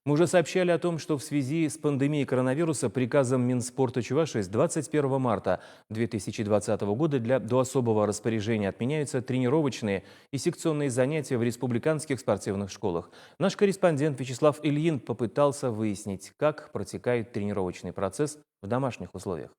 Мы уже сообщали о том, что в связи с пандемией коронавируса приказом Минспорта Чувашии с 21 марта 2020 года до особого распоряжения отменяются тренировочные и секционные занятия в республиканских спортивных школах. Наш корреспондент Вячеслав Ильин попытался выяснить, как протекает тренировочный процесс в домашних условиях.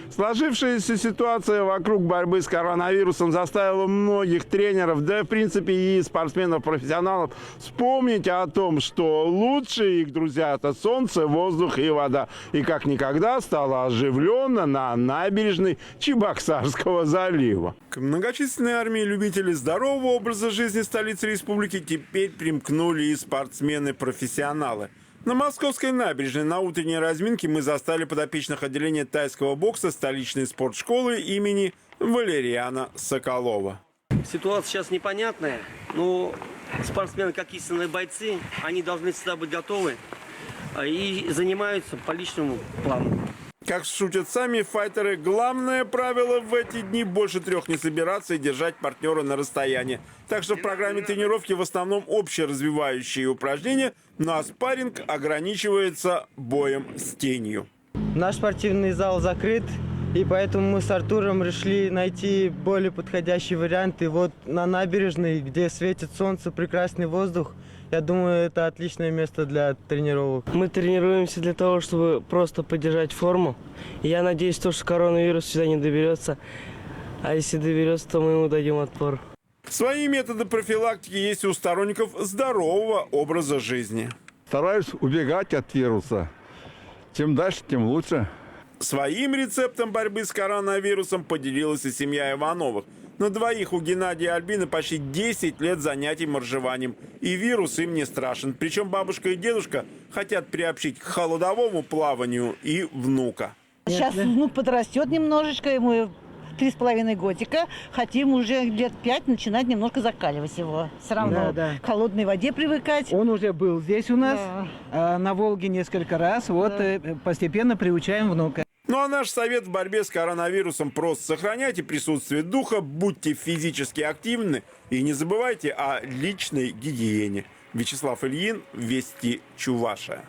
Сложившаяся ситуация вокруг борьбы с коронавирусом заставила многих тренеров, да в принципе и спортсменов-профессионалов вспомнить о том, что лучшие их друзья – это солнце, воздух и вода. И как никогда стало оживленно на набережной Чебоксарского залива. К многочисленной армии любителей здорового образа жизни столицы республики теперь примкнули и спортсмены-профессионалы. На Московской набережной на утренней разминке мы застали подопечных отделения тайского бокса столичной спортшколы имени Валериана Соколова. Ситуация сейчас непонятная, но спортсмены, как истинные бойцы, они должны всегда быть готовы и занимаются по личному плану. Как шутят сами файтеры, главное правило в эти дни – больше 3 не собираться и держать партнера на расстоянии. Так что в программе тренировки в основном общеразвивающие упражнения, ну а спарринг ограничивается боем с тенью. Наш спортивный зал закрыт, и поэтому мы с Артуром решили найти более подходящий вариант. И вот на набережной, где светит солнце, прекрасный воздух, я думаю, это отличное место для тренировок. Мы тренируемся для того, чтобы просто поддержать форму. И я надеюсь, что коронавирус сюда не доберется. А если доберется, то мы ему дадим отпор. Свои методы профилактики есть у сторонников здорового образа жизни. Стараюсь убегать от вируса. Чем дальше, тем лучше. Своим рецептом борьбы с коронавирусом поделилась и семья Ивановых. На двоих у Геннадия и Альбины почти 10 лет занятий моржеванием. И вирус им не страшен. Причем бабушка и дедушка хотят приобщить к холодовому плаванию и внука. Сейчас внук подрастет немножечко, ему 3,5 годика. Хотим уже лет 5 начинать немножко закаливать его. Все равно к холодной воде привыкать. Он уже был здесь у нас, на Волге несколько раз. Вот постепенно приучаем внука. Ну а наш совет в борьбе с коронавирусом прост. Сохраняйте присутствие духа, будьте физически активны и не забывайте о личной гигиене. Вячеслав Ильин, Вести Чувашия.